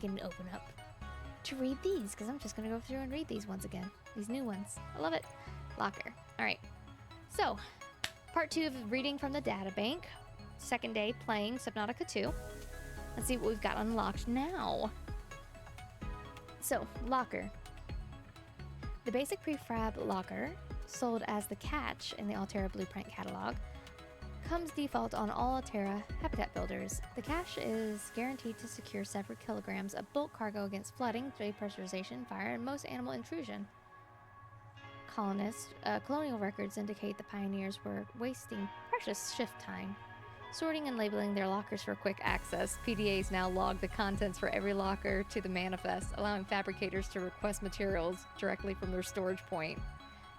can open up to read these, because I'm just going to go through and read these once again. These new ones. I love it. Locker. Alright. So, part 2 of reading from the data bank. Second day playing Subnautica 2. Let's see what we've got unlocked now. So, locker. The basic prefab locker, sold as the catch in the Altera Blueprint catalog, comes default on all Altera habitat builders. The cache is guaranteed to secure several kilograms of bulk cargo against flooding, depressurization, fire, and most animal intrusion. Colonial records indicate the pioneers were wasting precious shift time sorting and labeling their lockers for quick access. PDAs now log the contents for every locker to the manifest, allowing fabricators to request materials directly from their storage point.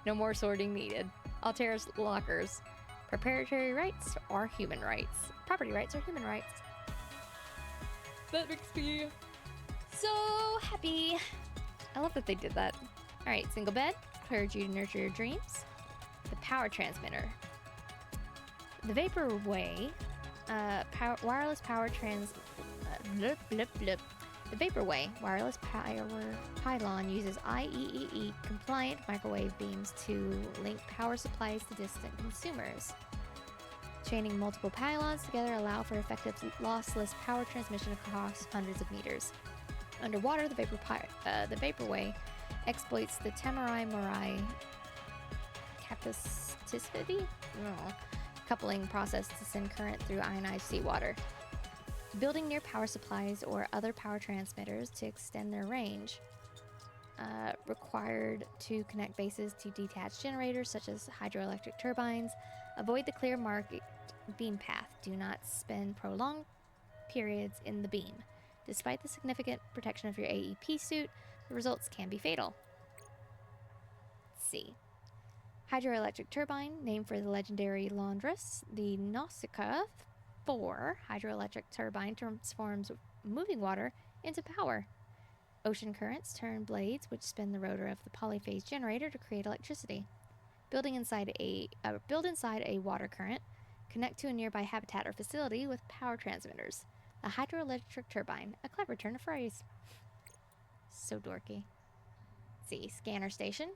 No more sorting needed. Altera's lockers. Proprietary rights are human rights. Property rights are human rights. That makes me so happy. I love that they did that. Alright, single bed. Encourage you to nurture your dreams. The power transmitter. The Vaporway wireless power The Vaporway wireless power pylon uses IEEE compliant microwave beams to link power supplies to distant consumers. Chaining multiple pylons together allow for effective lossless power transmission across hundreds of meters. Underwater, the Vaporway exploits the Tamarai-Morai capacity coupling process to send current through ionized seawater. Building near power supplies or other power transmitters to extend their range. Required to connect bases to detached generators such as hydroelectric turbines. Avoid the clear marked beam path. Do not spend prolonged periods in the beam. Despite the significant protection of your AEP suit, the results can be fatal. Let's see. Hydroelectric turbine, named for the legendary laundress. The Nausicaa 4 hydroelectric turbine transforms moving water into power. Ocean currents turn blades which spin the rotor of the polyphase generator to create electricity. Build inside a water current. Connect to a nearby habitat or facility with power transmitters. A hydroelectric turbine, a clever turn of phrase. So dorky. Let's see, scanner station.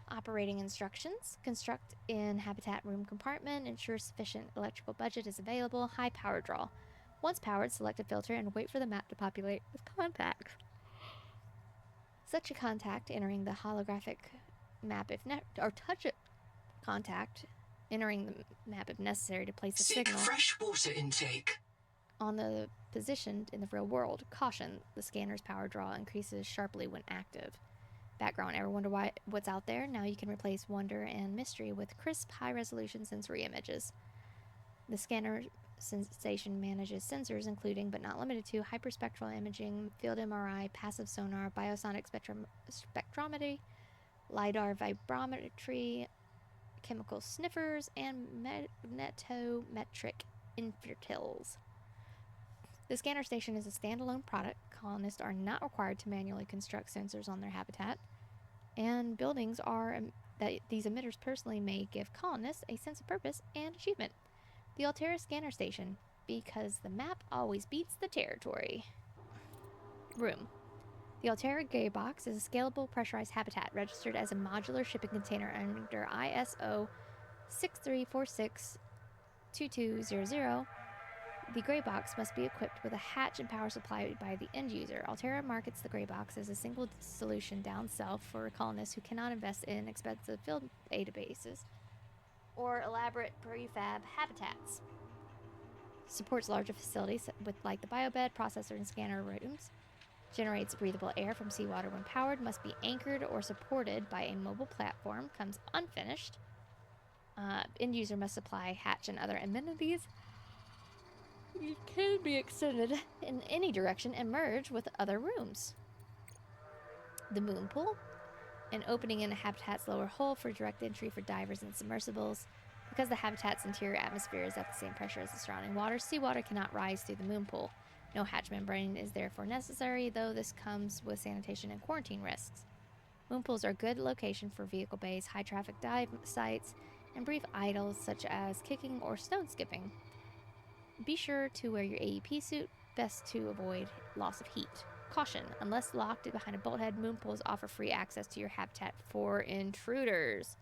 Operating instructions. Construct in habitat room compartment. Ensure sufficient electrical budget is available. High power draw. Once powered, select a filter and wait for the map to populate with contacts. Such a contact entering the holographic map or touch it contact entering the map if necessary to place a signal. Fresh water intake. On the positioned in the real world. Caution, the scanner's power draw increases sharply when active. Background, ever wonder what's out there? Now you can replace wonder and mystery with crisp, high-resolution sensory images. The scanner station manages sensors including, but not limited to, hyperspectral imaging, field MRI, passive sonar, biosonic spectrometry, LiDAR vibrometry, chemical sniffers, and magnetometric infiltils. The scanner station is a standalone product. Colonists are not required to manually construct sensors on their habitat, and buildings that these emitters personally may give colonists a sense of purpose and achievement. The Altera scanner station, because the map always beats the territory. Room. The Altera Gray Box is a scalable pressurized habitat registered as a modular shipping container under ISO 6346-2200. The Gray Box must be equipped with a hatch and power supply by the end user. Altera markets the Gray Box as a single solution down south for colonists who cannot invest in expensive field databases or elaborate prefab habitats. Supports larger facilities with like the biobed, processor, and scanner rooms. Generates breathable air from seawater when powered. Must be anchored or supported by a mobile platform. Comes unfinished. End user must supply hatch and other amenities. It can be extended in any direction and merge with other rooms. The Moonpool. An opening in a habitat's lower hull for direct entry for divers and submersibles. Because the habitat's interior atmosphere is at the same pressure as the surrounding water, seawater cannot rise through the Moonpool. No hatch membrane is therefore necessary, though this comes with sanitation and quarantine risks. Moonpools are a good location for vehicle bays, high-traffic dive sites, and brief idles such as kicking or stone skipping. Be sure to wear your AEP suit, best to avoid loss of heat. Caution, unless locked behind a bolt head, moonpools offer free access to your habitat for intruders.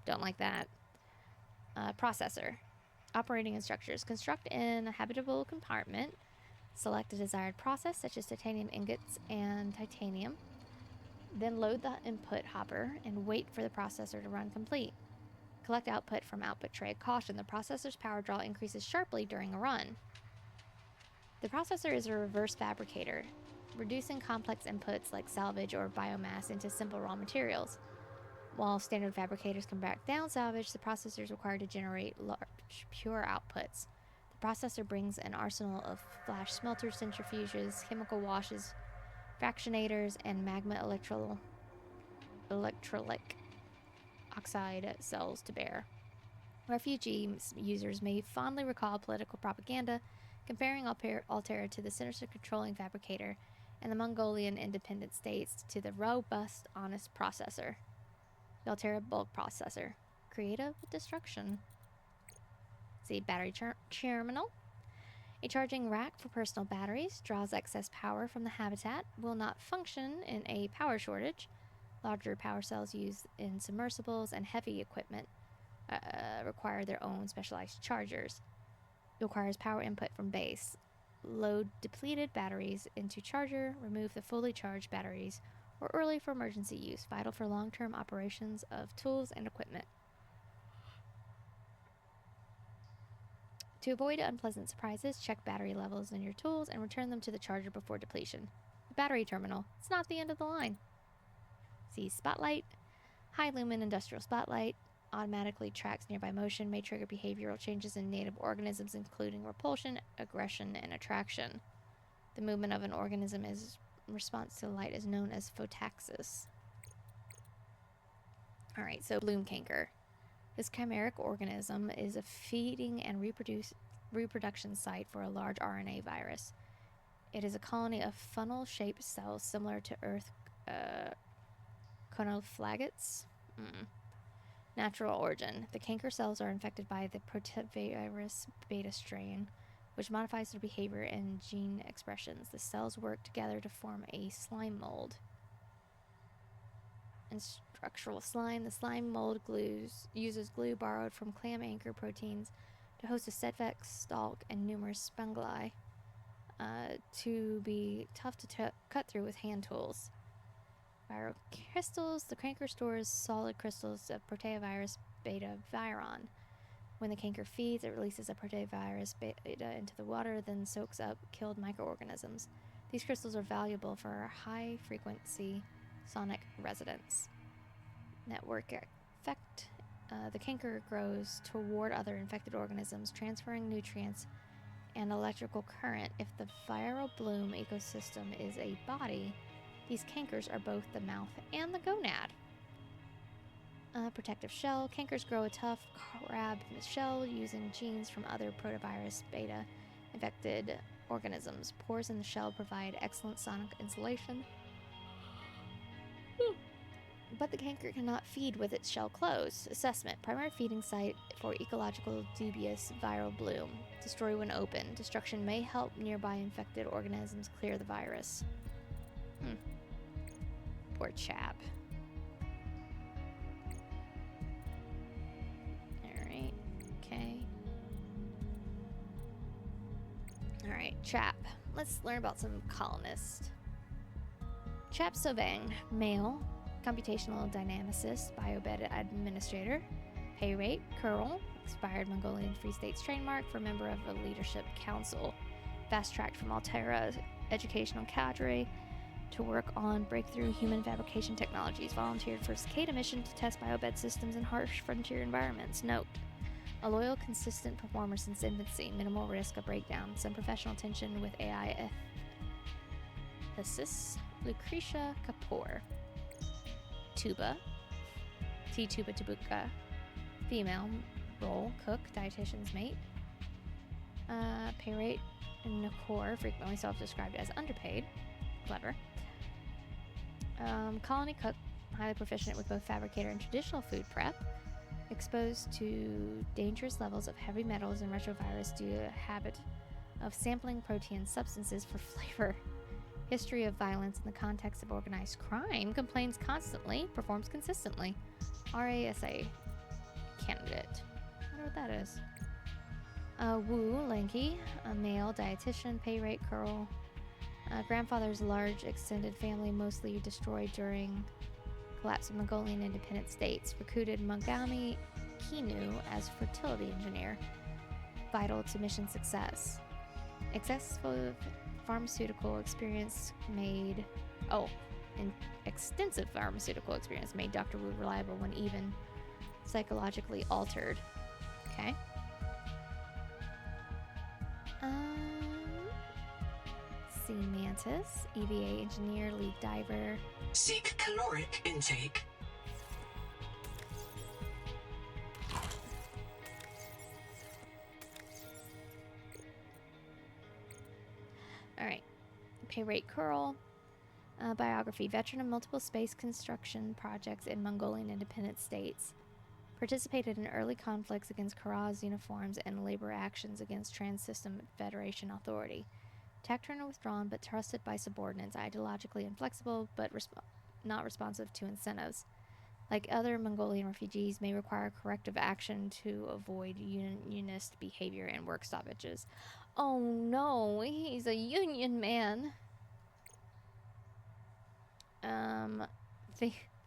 Don't like that. Processor. Operating instructions. Construct in a habitable compartment. Select a desired process, such as titanium ingots and titanium. Then load the input hopper and wait for the processor to run complete. Collect output from output tray. Caution, the processor's power draw increases sharply during a run. The processor is a reverse fabricator, reducing complex inputs like salvage or biomass into simple raw materials. While standard fabricators can break down salvage, the processor is required to generate large, pure outputs. The processor brings an arsenal of flash smelters, centrifuges, chemical washes, fractionators, and magma electrolytic oxide cells to bear. Refugee users may fondly recall political propaganda comparing Altera to the sinister controlling fabricator and the Mongolian independent states to the robust, honest processor. The Altera bulk processor. Creative destruction. See, battery terminal. A charging rack for personal batteries draws excess power from the habitat, will not function in a power shortage. Larger power cells used in submersibles and heavy equipment require their own specialized chargers. It requires power input from base. Load depleted batteries into charger, remove the fully charged batteries, or early for emergency use, vital for long-term operations of tools and equipment. To avoid unpleasant surprises, check battery levels in your tools and return them to the charger before depletion. The battery terminal. It's not the end of the line. See spotlight. High lumen industrial spotlight. Automatically tracks nearby motion, may trigger behavioral changes in native organisms, including repulsion, aggression, and attraction. The movement of an organism in response to light is known as photaxis. Alright, so bloom canker. This chimeric organism is a feeding and reproduction site for a large RNA virus. It is a colony of funnel-shaped cells similar to Earth conoflagellates. Natural origin. The canker cells are infected by the Proteavirus beta strain, which modifies their behavior and gene expressions. The cells work together to form a slime mold. And structural slime. The slime mold uses glue borrowed from clam anchor proteins to host a sedvex stalk and numerous sponguli to be tough to cut through with hand tools. Viral crystals. The canker stores solid crystals of Proteavirus beta viron. When the canker feeds, it releases a Proteavirus beta into the water, then soaks up killed microorganisms. These crystals are valuable for high-frequency sonic resonance. Network effect. The canker grows toward other infected organisms, transferring nutrients and electrical current. If the viral bloom ecosystem is a body, these cankers are both the mouth and the gonad. Protective shell. Cankers grow a tough crab shell using genes from other Proteavirus beta infected organisms. Pores in the shell provide excellent sonic insulation. But the canker cannot feed with its shell closed. Assessment. Primary feeding site for ecological dubious viral bloom. Destroy when open. Destruction may help nearby infected organisms clear the virus. Poor chap. Alright. Okay. Alright, Chap. Let's learn about some colonists. Chap Sauvang, male, computational dynamicist, biobed administrator, pay rate, curl, expired Mongolian Free States trademark for member of a leadership council, fast-tracked from Altera educational cadre to work on breakthrough human fabrication technologies, volunteered for Cicada mission to test biobed systems in harsh frontier environments. Note, a loyal, consistent performer since infancy, minimal risk of breakdown, some professional tension with AI ethicist, Lucretia Kapoor. Tuba, Tuba Tabuka, female, role, cook, dietitian's mate. Pay rate, Nakor, frequently self-described as underpaid. Clever. Colony cook, highly proficient with both fabricator and traditional food prep. Exposed to dangerous levels of heavy metals and retrovirus due to a habit of sampling protein substances for flavor. History of violence in the context of organized crime. Complains constantly. Performs consistently. RASA candidate. I wonder what that is. Wu, lanky. A male, dietitian, pay rate, curl. Grandfather's large extended family mostly destroyed during collapse of Mongolian independent states. Recruited Mogami Kinu as fertility engineer. Vital to mission success. Excessive pharmaceutical experience made... Oh, and extensive pharmaceutical experience made Dr. Wu reliable when even psychologically altered. Okay. Sea Mantis, EVA engineer, lead diver. Seek caloric intake. Alright. Pay rate curl. Biography. Veteran of multiple space construction projects in Mongolian independent states. Participated in early conflicts against Karaz uniforms and labor actions against Trans-System Federation Authority. Tacturnal withdrawn but trusted by subordinates. Ideologically inflexible but not responsive to incentives. Like other Mongolian refugees, may require corrective action to avoid unionist behavior and work stoppages. Oh no, he's a union man.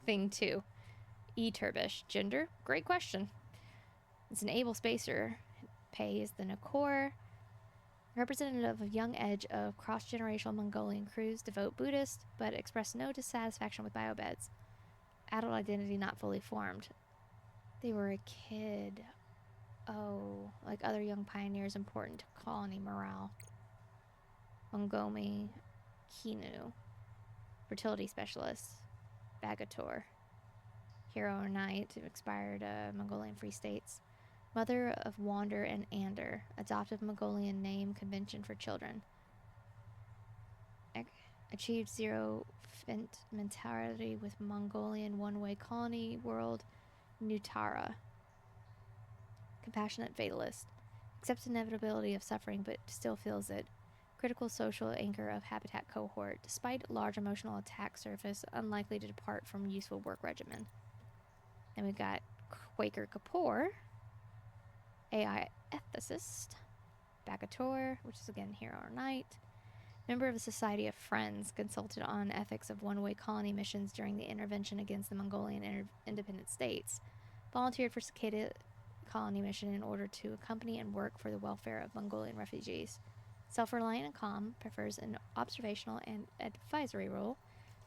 Thing 2. E-Turbish. Gender? Great question. It's an able spacer. Pay is the Nakor. Representative of young edge of cross-generational Mongolian crews, devout Buddhist, but express no dissatisfaction with biobeds. Adult identity not fully formed. They were a kid. Oh, like other young pioneers important to colony morale. Mogami Kinu. Fertility specialist. Bagator. Hero or Knight, expired Mongolian Free States. Mother of Wander and Ander, adoptive Mongolian name convention for children. Achieved zero Pent mentality with Mongolian one-way colony world Nutara. Compassionate fatalist. Accepts inevitability of suffering but still feels it. Critical social anchor of habitat cohort. Despite large emotional attack surface, unlikely to depart from useful work regimen. Then we got Quaker Kapoor, AI ethicist, Bagator, which is again Hero or Knight, member of the Society of Friends, consulted on ethics of one-way colony missions during the intervention against the Mongolian independent states, volunteered for Cicada colony mission in order to accompany and work for the welfare of Mongolian refugees. Self-reliant and calm, prefers an observational and advisory role,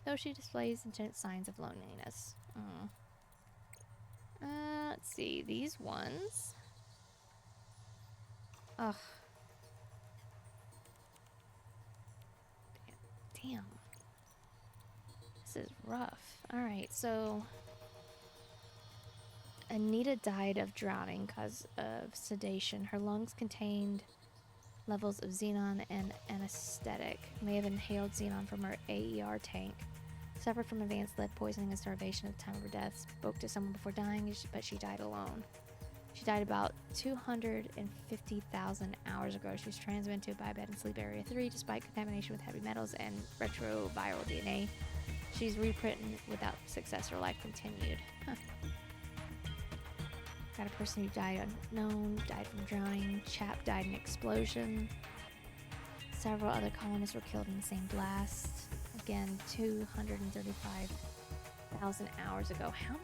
though she displays intense signs of loneliness. Let's see, these ones. Ugh. Damn. This is rough. Alright, so Anita died of drowning because of sedation. Her lungs contained levels of xenon and anesthetic. May have inhaled xenon from her AER tank. Suffered from advanced lead poisoning and starvation at the time of her death. Spoke to someone before dying, but she died alone. She died about 250,000 hours ago. She was transmitted to a biobed in Sleep Area 3 despite contamination with heavy metals and retroviral DNA. She's reprinted without success. Her life continued. Huh. Got a person who died unknown, died from drowning. Chap died in explosion. Several other colonists were killed in the same blast. Again, 235,000 hours ago. How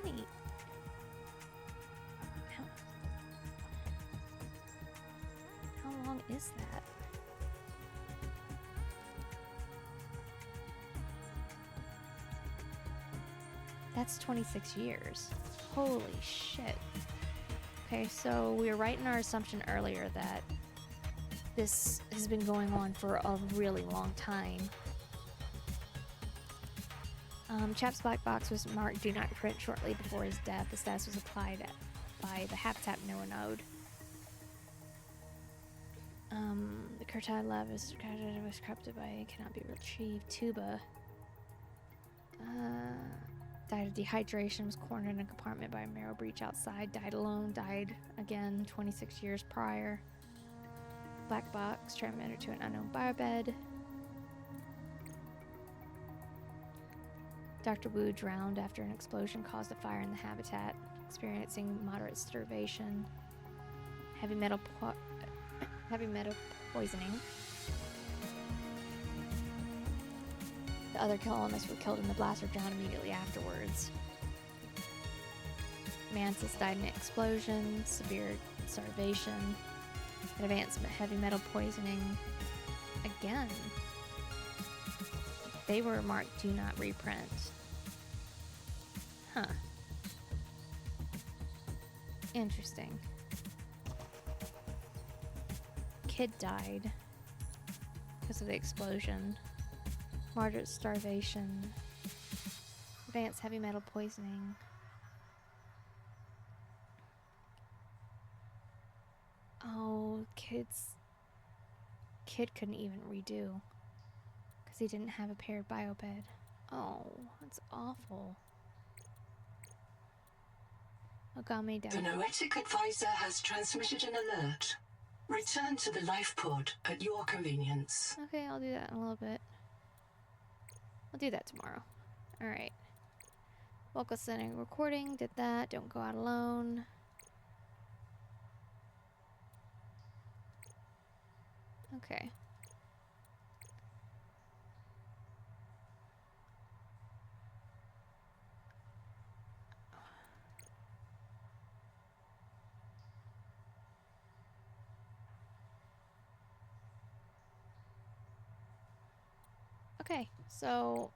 long is that? That's 26 years. Holy shit. Okay, so we were right in our assumption earlier that this has been going on for a really long time. Chap's black box was marked Do Not Print shortly before his death. The status was applied by the Habitat Knower node. The Kurtai lab was corrupted by cannot be retrieved. Tuba died of dehydration, was cornered in a compartment by a marrow breach outside, died alone, died again 26 years prior. Black box transmitted to an unknown biobed. Dr. Wu drowned after an explosion caused a fire in the habitat, experiencing moderate starvation. Heavy metal poisoning. The other colonists were killed in the blast or drowned immediately afterwards. Mantis died in an explosion, severe starvation, advanced heavy metal poisoning. Again, they were marked do not reprint. Huh. Interesting. Kid died because of the explosion. Moderate starvation. Advanced heavy metal poisoning. Oh, kid couldn't even redo because he didn't have a paired biobed. Oh, that's awful. Mogami died. The Noetic Advisor has transmitted an alert. Return to the life pod at your convenience. Okay, I'll do that in a little bit. I'll do that tomorrow. Alright. Vocal setting recording, did that. Don't go out alone. Okay. Okay, so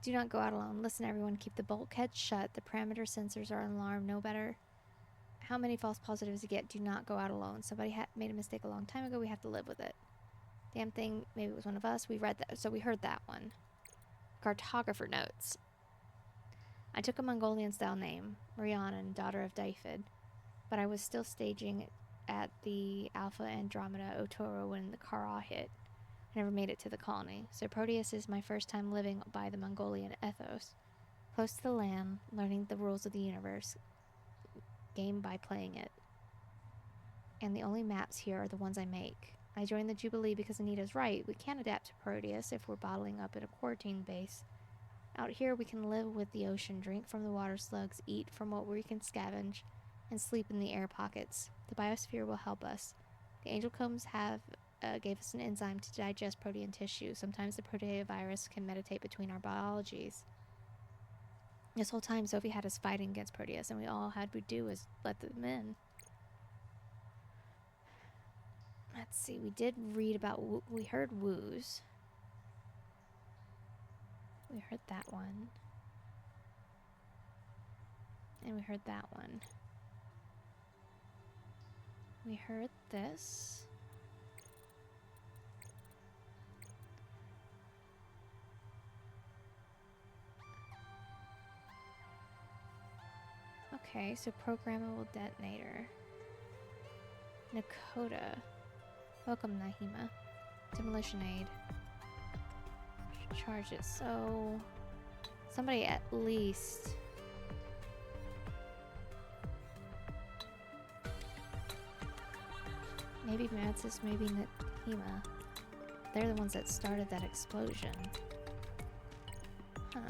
do not go out alone. Listen, everyone, keep the bulkhead shut. The parameter sensors are on alarm. No matter how many false positives you get, do not go out alone. Somebody made a mistake a long time ago. We have to live with it. Damn thing, maybe it was one of us. We read that, so we heard that one. Cartographer notes. I took a Mongolian-style name, Rhiannon, daughter of Daphid, but I was still staging at the Alpha Andromeda Otoro when the Kara hit. I never made it to the colony, so Proteus is my first time living by the Mongolian ethos. Close to the land, learning the rules of the universe, game by playing it. And the only maps here are the ones I make. I joined the Jubilee because Anita's right. We can't adapt to Proteus if we're bottling up at a quarantine base. Out here we can live with the ocean, drink from the water slugs, eat from what we can scavenge, and sleep in the air pockets. The biosphere will help us. The angel combs gave us an enzyme to digest protein tissue. Sometimes the Proteavirus can meditate between our biologies. This whole time Sophie had us fighting against Proteus, and all had to do was let them in. Let's see, we did read about, we heard woos. We heard that one. And we heard that one. We heard this. Okay, so programmable detonator. Nakota. Welcome, Nahima. Demolition aid. Charge it. So somebody at least maybe Mantis, maybe Nahima. They're the ones that started that explosion. Huh.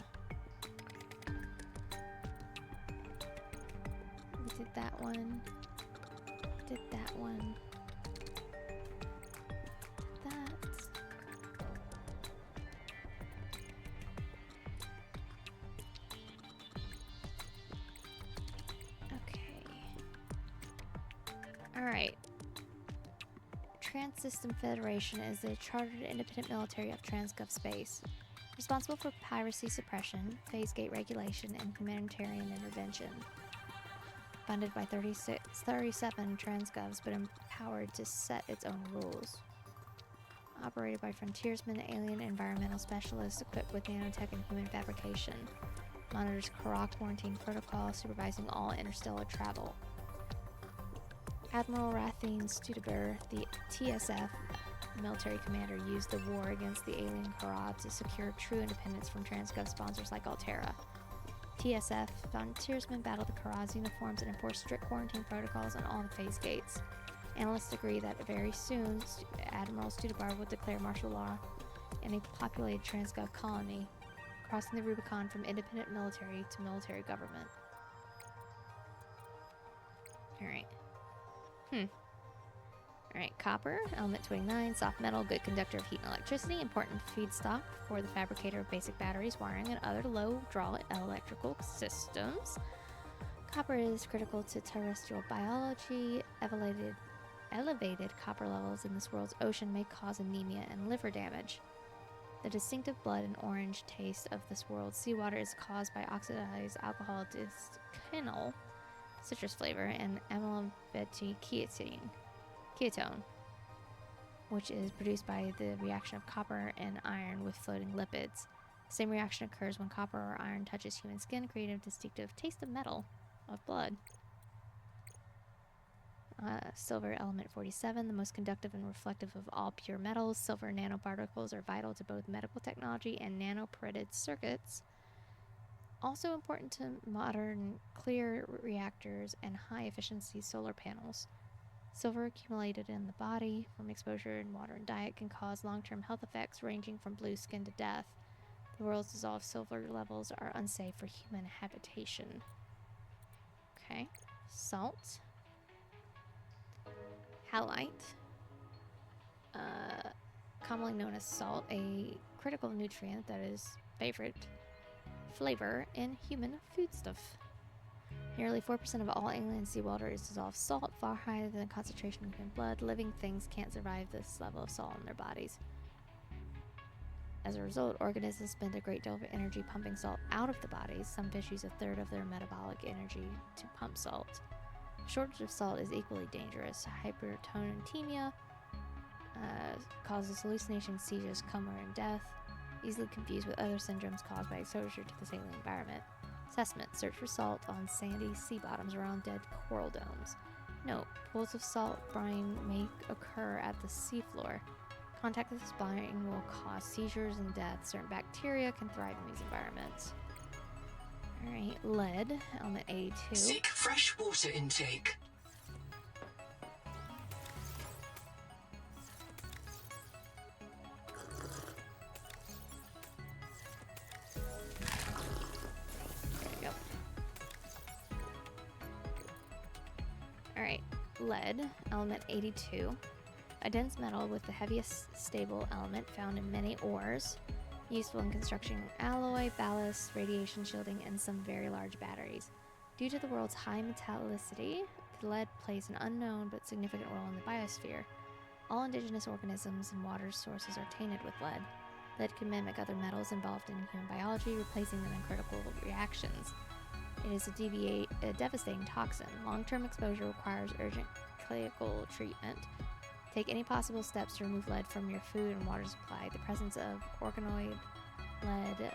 We did that one. Did that one. Did that. Okay. Alright. Trans-System Federation is the chartered independent military of Transgov space, responsible for piracy suppression, phase gate regulation, and humanitarian intervention. Funded by 37 Transgovs, but empowered to set its own rules. Operated by frontiersmen, alien environmental specialists equipped with nanotech and human fabrication. Monitors Kara quarantine protocol, supervising all interstellar travel. Admiral Rathine Studeber, the TSF military commander, used the war against the alien Kara to secure true independence from Transgov sponsors like Altera. TSF frontiersmen battled the Kara's uniforms and enforced strict quarantine protocols on all the phase gates. Analysts agree that very soon Admiral Studebar would declare martial law in a populated Transgov colony crossing the Rubicon from independent military to military government. Alright. Alright, copper, element 29, soft metal, good conductor of heat and electricity, important feedstock for the fabricator of basic batteries, wiring, and other low-draw electrical systems. Copper is critical to terrestrial biology. Elevated copper levels in this world's ocean may cause anemia and liver damage. The distinctive blood and orange taste of this world's seawater is caused by oxidized alcohol dysphenol, citrus flavor, and amyloid ketone, which is produced by the reaction of copper and iron with floating lipids. The same reaction occurs when copper or iron touches human skin, creating a distinctive taste of metal, of blood. Silver, element 47, the most conductive and reflective of all pure metals. Silver nanoparticles are vital to both medical technology and nanoprinted circuits. Also important to modern clear reactors and high-efficiency solar panels. Silver accumulated in the body from exposure in water and diet can cause long-term health effects ranging from blue skin to death. The world's dissolved silver levels are unsafe for human habitation. Okay. Salt. Halite. Commonly known as salt, a critical nutrient that is flavor in human foodstuff. Nearly 4% of all alien seawater is dissolved salt, far higher than the concentration in human blood. Living things can't survive this level of salt in their bodies. As a result, organisms spend a great deal of energy pumping salt out of the bodies. Some fish use a third of their metabolic energy to pump salt. A shortage of salt is equally dangerous. Hypertonemia causes hallucinations, seizures, coma, and death, easily confused with other syndromes caused by exposure to the saline environment. Assessment. Search for salt on sandy sea bottoms around dead coral domes. Note. Pools of salt brine may occur at the seafloor. Contact with this brine will cause seizures and death. Certain bacteria can thrive in these environments. Alright, lead, element 82. Seek fresh water intake. Alright, lead, element 82. A dense metal with the heaviest stable element found in many ores. Useful in construction alloy, ballast, radiation shielding, and some very large batteries. Due to the world's high metallicity, lead plays an unknown but significant role in the biosphere. All indigenous organisms and water sources are tainted with lead. Lead can mimic other metals involved in human biology, replacing them in critical reactions. It is a devastating toxin. Long-term exposure requires urgent clinical treatment. Take any possible steps to remove lead from your food and water supply. The presence of organoid lead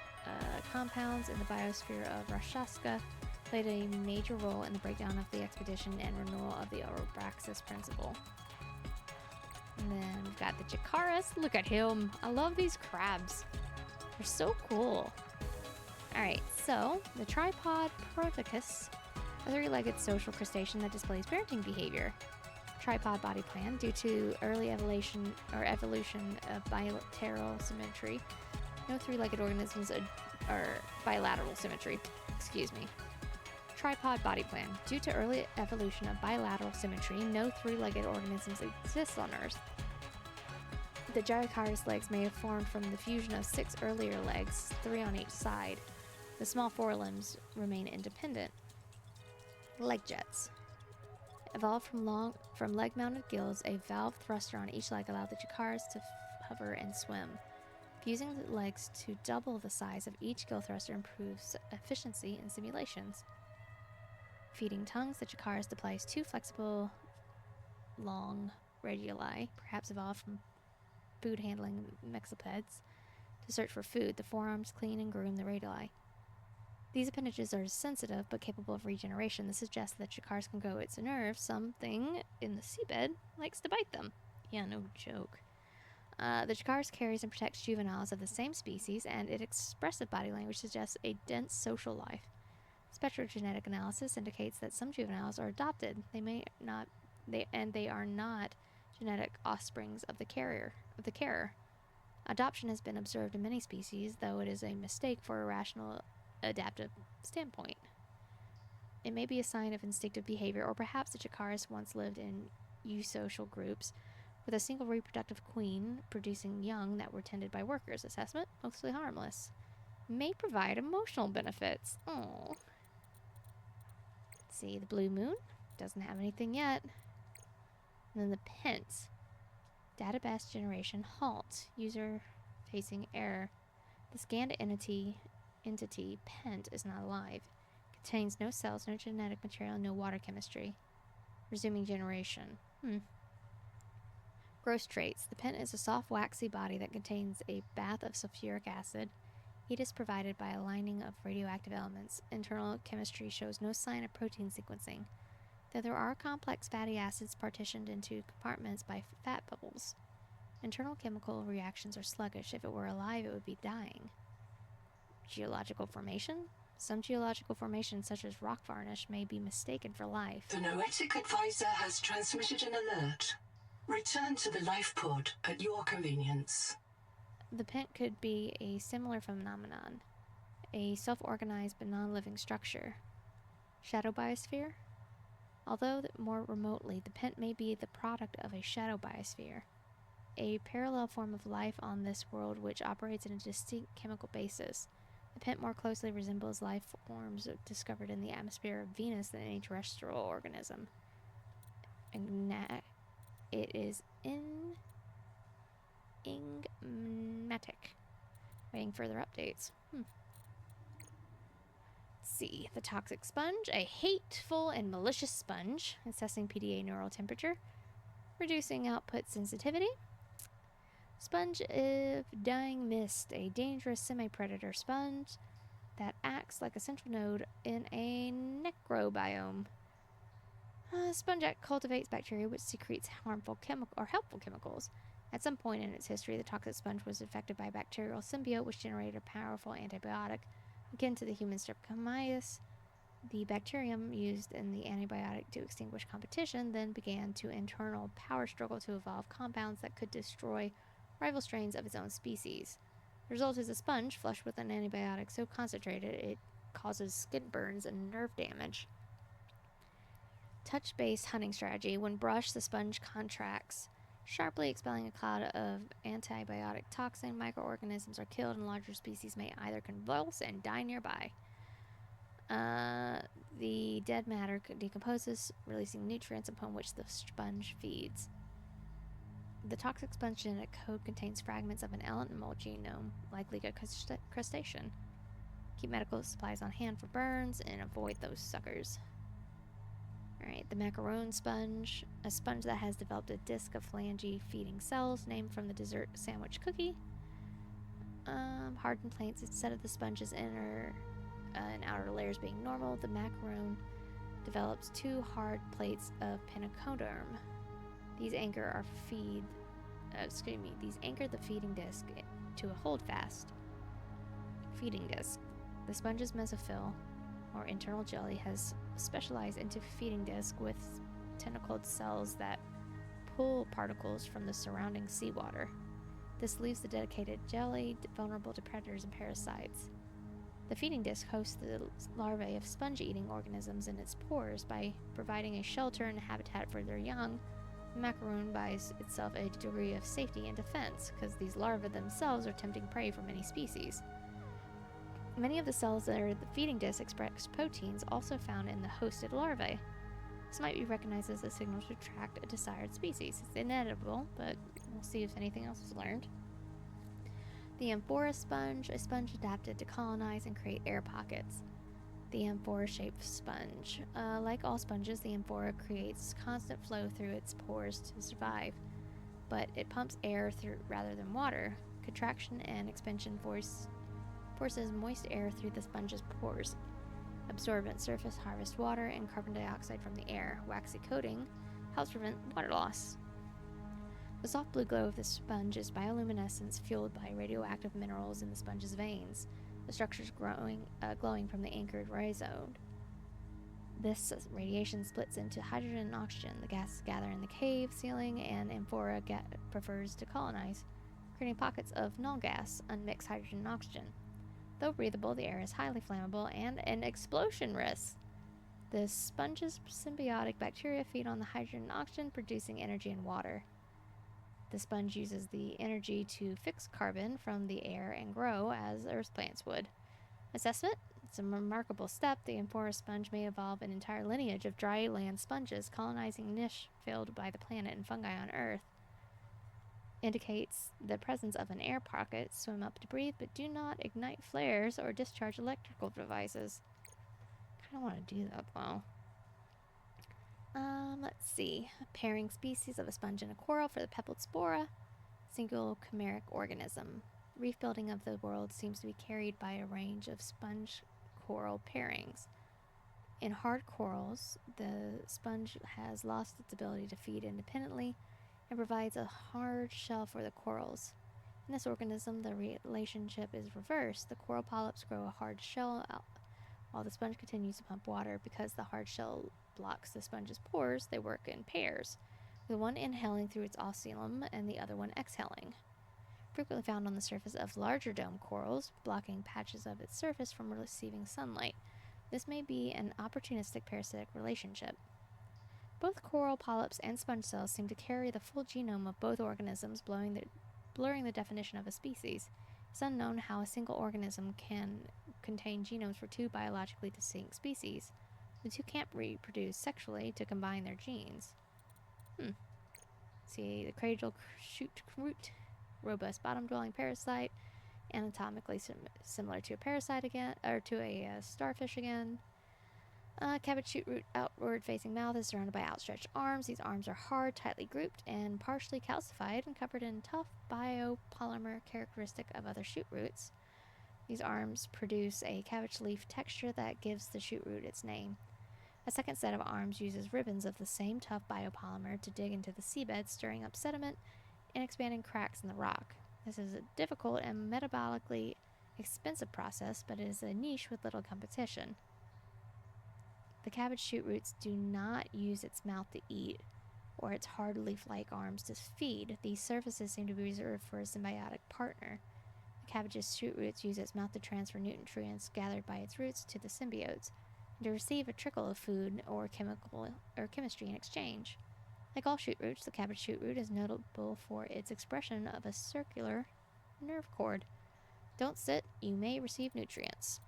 compounds in the biosphere of Rakshasa played a major role in the breakdown of the expedition and renewal of the Abraxas principle. And then we've got the Jetocaris. Look at him. I love these crabs. They're so cool. Alright, so the tripod Proteavirus, a three-legged social crustacean that displays parenting behavior. Tripod body plan. Due to early evolution of bilateral symmetry, no three-legged organisms are bilateral symmetry. Excuse me. Tripod body plan. Due to early evolution of bilateral symmetry, no three-legged organisms exist on Earth. The Jetocaris legs may have formed from the fusion of 6 earlier legs, 3 on each side. The small forelimbs remain independent. Leg jets. Evolved from leg-mounted gills, a valve thruster on each leg allowed the Jetocaris to hover and swim. Fusing the legs to double the size of each gill thruster improves efficiency in simulations. Feeding tongues, the Jetocaris deploys 2 flexible, long radii, perhaps evolved from food-handling mexipeds, to search for food. The forearms clean and groom the radii. These appendages are sensitive but capable of regeneration. This suggests that Jetocaris can grow its nerves. Something in the seabed likes to bite them. Yeah, no joke. The Jetocaris carries and protects juveniles of the same species, and its expressive body language suggests a dense social life. Spectrogenetic analysis indicates that some juveniles are adopted. They are not genetic offsprings of the carrier. Adoption has been observed in many species, though it is a mistake for a rational adaptive standpoint. It may be a sign of instinctive behavior, or perhaps the Jetocaris once lived in eusocial groups with a single reproductive queen producing young that were tended by workers. Assessment, mostly harmless. May provide emotional benefits. Oh. Let's see, the blue moon doesn't have anything yet. And then the Pent. Database generation halt. User facing error. The scanned entity Pent is not alive. Contains no cells, no genetic material, no water chemistry. Resuming generation. Gross traits. The Pent is a soft, waxy body that contains a bath of sulfuric acid. Heat is provided by a lining of radioactive elements. Internal chemistry shows no sign of protein sequencing, though there are complex fatty acids partitioned into compartments by fat bubbles. Internal chemical reactions are sluggish. If it were alive, it would be dying. Geological formation? Some geological formations, such as rock varnish, may be mistaken for life. The Noetic Advisor has transmitted an alert. Return to the life pod at your convenience. The Pent could be a similar phenomenon, a self-organized but non-living structure. Shadow biosphere? Although more remotely, the Pent may be the product of a shadow biosphere, a parallel form of life on this world which operates in a distinct chemical basis. The Pent more closely resembles life forms discovered in the atmosphere of Venus than any terrestrial organism. It is enigmatic. Waiting further updates. Let's see. The toxic sponge, a hateful and malicious sponge, assessing PDA neural temperature, reducing output sensitivity. Sponge of dying mist, a dangerous semi-predator sponge that acts like a central node in a necrobiome. Sponge cultivates bacteria which secretes harmful helpful chemicals. At some point in its history, the toxic sponge was infected by a bacterial symbiote which generated a powerful antibiotic akin to the human Streptomyces. The bacterium used in the antibiotic to extinguish competition then began to internal power struggle to evolve compounds that could destroy rival strains of its own species. The result is a sponge flushed with an antibiotic so concentrated it causes skin burns and nerve damage. Touch-based hunting strategy. When brushed, the sponge contracts, sharply expelling a cloud of antibiotic toxin. Microorganisms are killed and larger species may either convulse and die nearby. The dead matter decomposes, releasing nutrients upon which the sponge feeds. The toxic sponge genetic code contains fragments of an animal genome, likely a crustacean. Keep medical supplies on hand for burns and avoid those suckers. Alright, the Macaron Sponge, a sponge that has developed a disc of phalange feeding cells named from the dessert sandwich cookie. Hardened plates instead of the sponge's inner and outer layers being normal, the Macaron develops two hard plates of pentacoderm. These anchor the feeding disc to a holdfast feeding disc. The sponge's mesophyll, or internal jelly, has specialized into feeding disc with tentacled cells that pull particles from the surrounding seawater. This leaves the dedicated jelly vulnerable to predators and parasites. The feeding disc hosts the larvae of sponge-eating organisms in its pores. By providing a shelter and habitat for their young, the Macaron buys itself a degree of safety and defense, because these larvae themselves are tempting prey for many species. Many of the cells that are the feeding disc express proteins also found in the hosted larvae. This might be recognized as a signal to attract a desired species. It's inedible, but we'll see if anything else is learned. The Amphora Sponge, a sponge adapted to colonize and create air pockets. The amphora-shaped sponge. Like all sponges, the amphora creates constant flow through its pores to survive, but it pumps air through rather than water. Contraction and expansion forces moist air through the sponge's pores. Absorbent surface harvest water and carbon dioxide from the air. Waxy coating helps prevent water loss. The soft blue glow of the sponge is bioluminescence fueled by radioactive minerals in the sponge's veins. The structure is glowing from the anchored rhizome. This radiation splits into hydrogen and oxygen. The gases gather in the cave ceiling, and Amphora prefers to colonize, creating pockets of null gas, unmixed hydrogen and oxygen. Though breathable, the air is highly flammable and an explosion risk. The sponge's symbiotic bacteria feed on the hydrogen and oxygen, producing energy and water. The sponge uses the energy to fix carbon from the air and grow as earth plants would. Assessment? It's a remarkable step. The Amphora Sponge may evolve an entire lineage of dry land sponges colonizing a niche filled by the planet and fungi on Earth. Indicates the presence of an air pocket. Swim up to breathe, but do not ignite flares or discharge electrical devices. I kind of want to do that, though. Let's see. Pairing species of a sponge and a coral for the Pebbled Sporal. Single chimeric organism. Reef building of the world seems to be carried by a range of sponge-coral pairings. In hard corals, the sponge has lost its ability to feed independently and provides a hard shell for the corals. In this organism, the relationship is reversed. The coral polyps grow a hard shell out, while the sponge continues to pump water. Because the hard shell blocks the sponge's pores, they work in pairs, with one inhaling through its osculum and the other one exhaling. Frequently found on the surface of larger dome corals, blocking patches of its surface from receiving sunlight. This may be an opportunistic parasitic relationship. Both coral polyps and sponge cells seem to carry the full genome of both organisms, blurring the definition of a species. It's unknown how a single organism can contain genomes for two biologically distinct species. The two can't reproduce sexually to combine their genes. See, the Crabbage Shootroot, robust bottom-dwelling parasite, anatomically similar to a parasite again, or to a starfish again. Crabbage Shootroot outward-facing mouth is surrounded by outstretched arms. These arms are hard, tightly grouped, and partially calcified and covered in tough biopolymer characteristic of other shootroots. These arms produce a cabbage leaf texture that gives the shootroot its name. A second set of arms uses ribbons of the same tough biopolymer to dig into the seabed, stirring up sediment and expanding cracks in the rock. This is a difficult and metabolically expensive process, but it is a niche with little competition. The cabbage shootroots do not use its mouth to eat, or its hard leaf-like arms to feed. These surfaces seem to be reserved for a symbiotic partner. The cabbage's shootroots use its mouth to transfer nutrients gathered by its roots to the symbiotes, and to receive a trickle of food or chemistry in exchange. Like all shootroots, the cabbage shootroot is notable for its expression of a circular nerve cord. Don't sit, you may receive nutrients.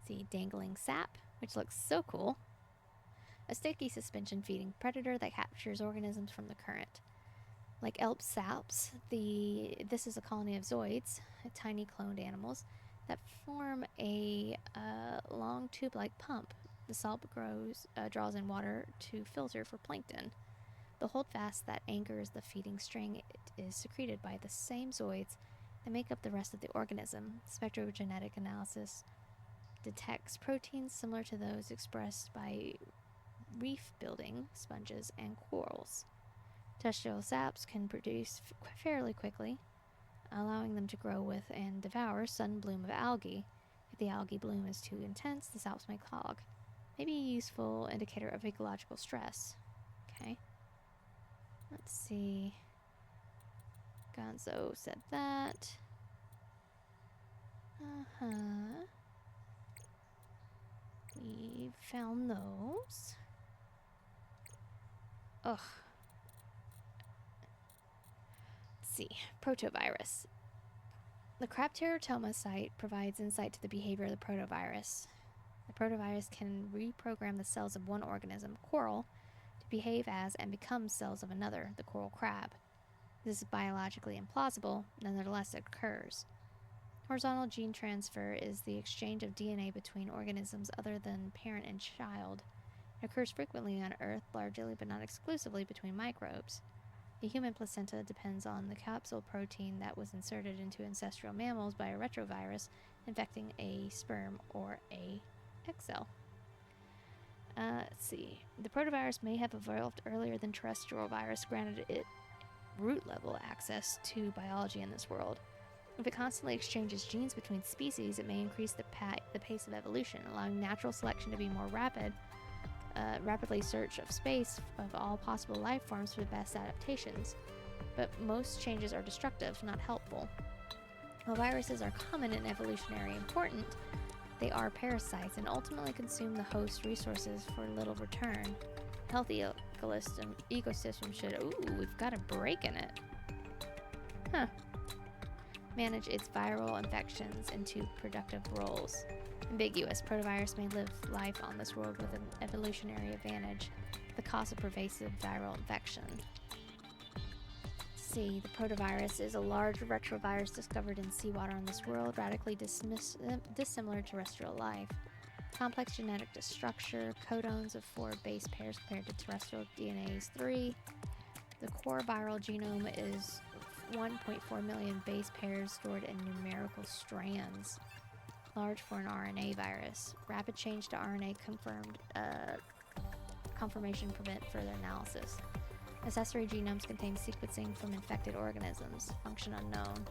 See, Dangling Salp, which looks so cool. A sticky suspension feeding predator that captures organisms from the current. Like Elp salps, this is a colony of zoids, tiny cloned animals, that form a long tube-like pump. The salp draws in water to filter for plankton. The holdfast that anchors the feeding string is secreted by the same zoids that make up the rest of the organism. Spectrogenetic analysis detects proteins similar to those expressed by reef-building sponges and corals. Terrestrial saps can produce fairly quickly, allowing them to grow with and devour sudden bloom of algae. If the algae bloom is too intense, the salps may clog. Maybe a useful indicator of ecological stress. Okay. Let's see. Gonzo said that. We found those. Ugh. Let's see. Proteavirus. The Crabteratoma site provides insight to the behavior of the proteavirus. The proteavirus can reprogram the cells of one organism, coral, to behave as and become cells of another, the coral crab. This is biologically implausible, nonetheless it occurs. Horizontal gene transfer is the exchange of DNA between organisms other than parent and child. It occurs frequently on Earth, largely but not exclusively between microbes. The human placenta depends on the capsule protein that was inserted into ancestral mammals by a retrovirus infecting a sperm or a egg cell. Let's see. The protovirus may have evolved earlier than terrestrial virus, granted it root-level access to biology in this world. If it constantly exchanges genes between species, it may increase the pace of evolution, allowing natural selection to be more rapidly search of space of all possible life forms for the best adaptations. but most changes are destructive, not helpful. While viruses are common and evolutionarily important, they are parasites and ultimately consume the host resources for little return. A healthy ecosystem should... Ooh, we've got a break in it. Huh. Manage its viral infections into productive roles. Ambiguous. Proteavirus may live life on this world with an evolutionary advantage. The cost of pervasive viral infection. See, the proteavirus is a large retrovirus discovered in seawater on this world, radically dissimilar to terrestrial life. Complex genetic structure, codones of 4 base pairs compared to terrestrial DNA's 3. The core viral genome is 1.4 million base pairs stored in numerical strands. Large for an RNA virus. Rapid change to RNA confirmation prevent further analysis. Accessory genomes contain sequencing from infected organisms. Function unknown.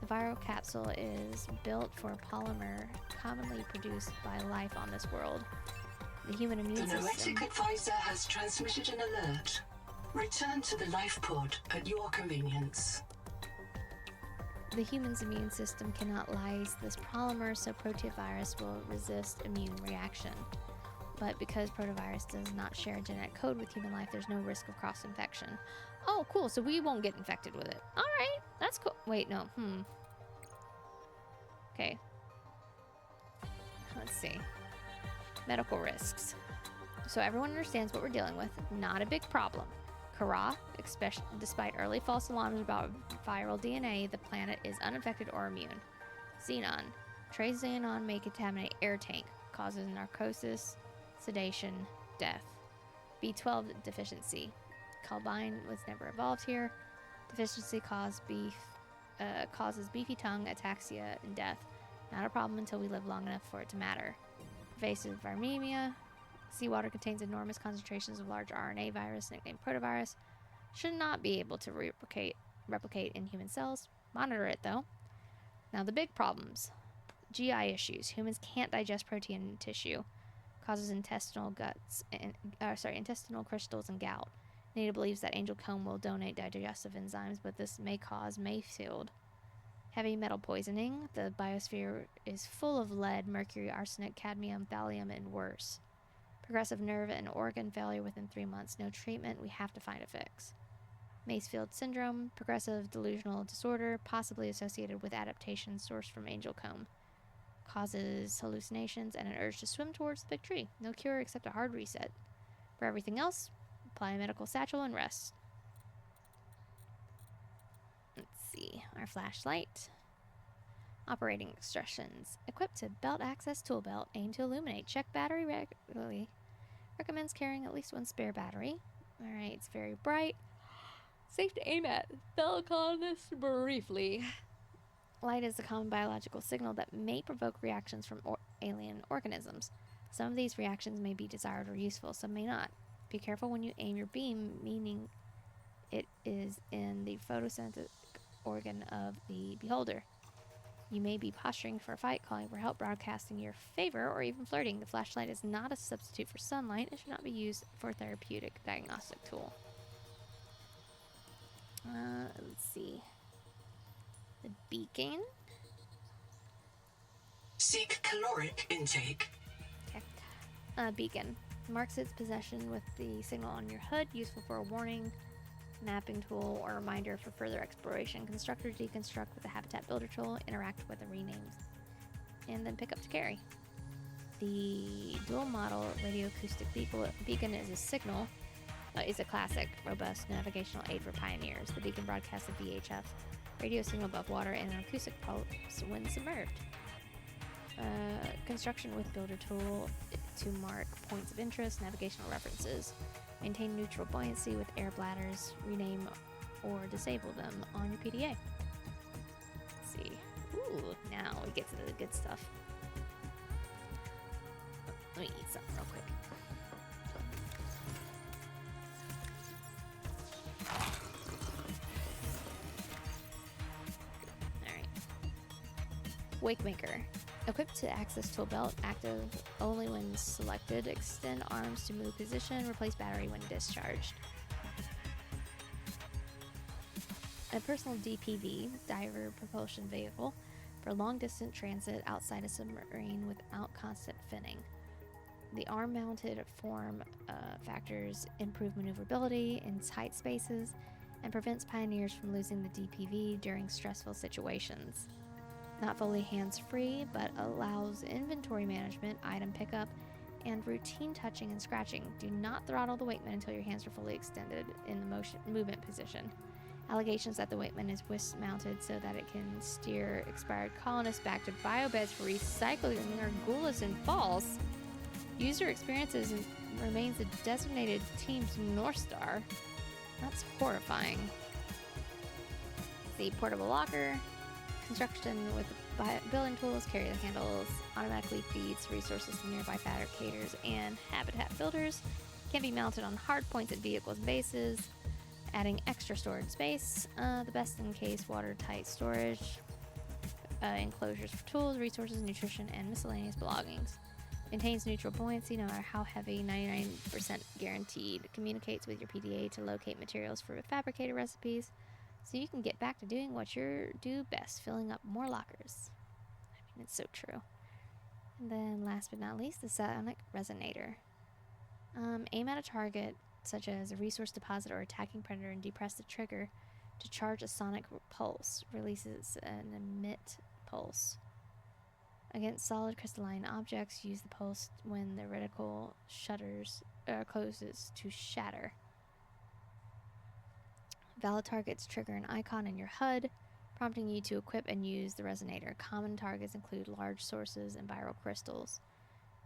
The viral capsule is built for a polymer commonly produced by life on this world. The human immune system... The Noetic Advisor has transmitted an alert. Return to the life pod at your convenience. The human's immune system cannot lyse this polymer, so Proteavirus will resist immune reaction. But because Proteavirus does not share a genetic code with human life, there's no risk of cross-infection. Oh, cool, so we won't get infected with it. Alright, that's cool. Wait, no, Okay. Let's see. Medical risks. So everyone understands what we're dealing with. Not a big problem. Kara, despite early false alarms about viral DNA, the planet is uninfected or immune. Xenon. Trace xenon may contaminate air tank, causes narcosis, sedation, death. B12 deficiency. Calbine was never evolved here. Deficiency causes beefy tongue, ataxia, and death. Not a problem until we live long enough for it to matter. Pervasive viremia. Seawater contains enormous concentrations of large RNA virus, nicknamed proteavirus. Should not be able to replicate in human cells. Monitor it, though. Now, the big problems. GI issues. Humans can't digest protein in tissue. Causes intestinal crystals and gout. Nita believes that angel comb will donate digestive enzymes, but this may cause Mayfield. Heavy metal poisoning. The biosphere is full of lead, mercury, arsenic, cadmium, thallium, and worse. Progressive nerve and organ failure within 3 months. No treatment. We have to find a fix. Macefield syndrome. Progressive delusional disorder, possibly associated with adaptation sourced from angel comb. Causes hallucinations and an urge to swim towards the big tree. No cure except a hard reset. For everything else, apply a medical satchel and rest. Let's see. Our flashlight. Operating instructions. Equipped to belt access tool belt. Aim to illuminate. Check battery regularly. Recommends carrying at least 1 spare battery. Alright, it's very bright. Safe to aim at. Fellow colonists briefly. Light is a common biological signal that may provoke reactions from alien organisms. Some of these reactions may be desired or useful, some may not. Be careful when you aim your beam, meaning it is in the photosynthetic organ of the beholder. You may be posturing for a fight, calling for help, broadcasting your favor, or even flirting. The flashlight is not a substitute for sunlight. It should not be used for a therapeutic diagnostic tool. Let's see. The beacon. Seek caloric intake. Okay. Beacon. Marks its possession with the signal on your hood, useful for a warning, mapping tool, or reminder for further exploration. Construct or deconstruct with the habitat builder tool, interact with the renames, and then pick up to carry. The dual model radioacoustic beacon is a classic, robust navigational aid for pioneers. The beacon broadcasts a VHF radio signal above water and an acoustic pulse when submerged. Construction with builder tool to mark points of interest, navigational references. Maintain neutral buoyancy with air bladders. Rename or disable them on your PDA. Let's see. Ooh, now we get to the good stuff. Let me eat something real quick. Wakemaker. Equipped to access tool belt, active only when selected. Extend arms to move position. Replace battery when discharged. a personal DPV, diver propulsion vehicle, for long-distance transit outside a submarine without constant finning. The arm-mounted form factors improve maneuverability in tight spaces and prevents pioneers from losing the DPV during stressful situations. Not fully hands-free, but allows inventory management, item pickup, and routine touching and scratching. Do not throttle the Wakeman until your hands are fully extended in the movement position. Allegations that the Wakeman is whisk-mounted so that it can steer expired colonists back to biobeds for recycling are ghoulish and false. User experiences remains the designated team's North Star. That's horrifying. The portable locker. Construction with building tools, carry the handles, automatically feeds resources to nearby fabricators and habitat filters. Can be mounted on hard points at vehicles' bases, adding extra storage space. The best in case watertight storage. Enclosures for tools, resources, nutrition, and miscellaneous belongings. Maintains neutral buoyancy no matter how heavy, 99% guaranteed. Communicates with your PDA to locate materials for fabricator recipes, so you can get back to doing what you do best, filling up more lockers. I mean, it's so true. And then last but not least, the Sonic Resonator. Aim at a target, such as a resource deposit or attacking predator, and depress the trigger to charge a sonic pulse. Releases an emit pulse. Against solid crystalline objects, use the pulse when the reticle closes to shatter. Valid targets trigger an icon in your HUD, prompting you to equip and use the Resonator. Common targets include large sources and viral crystals.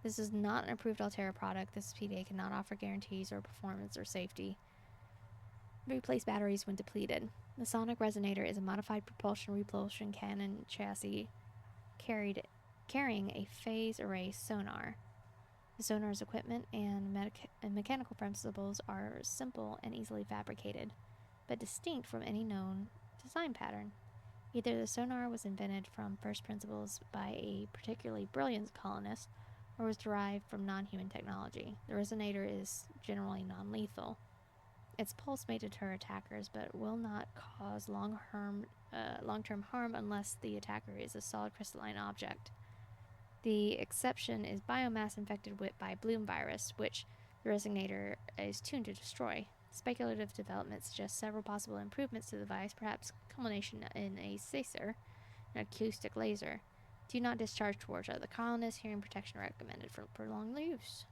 This is not an approved Altera product. This PDA cannot offer guarantees or performance or safety. Replace batteries when depleted. The Sonic Resonator is a modified propulsion-repulsion cannon chassis carrying a phase array sonar. The sonar's equipment and mechanical principles are simple and easily fabricated, but distinct from any known design pattern. Either the sonar was invented from first principles by a particularly brilliant colonist, or was derived from non-human technology. The Resonator is generally non-lethal. Its pulse may deter attackers, but will not cause long-term harm unless the attacker is a solid crystalline object. The exception is biomass infected by bloom virus, which the Resonator is tuned to destroy. Speculative development suggests several possible improvements to the device, perhaps culmination in a SACER, an acoustic laser. Do not discharge towards other colonists. Hearing protection recommended for prolonged use.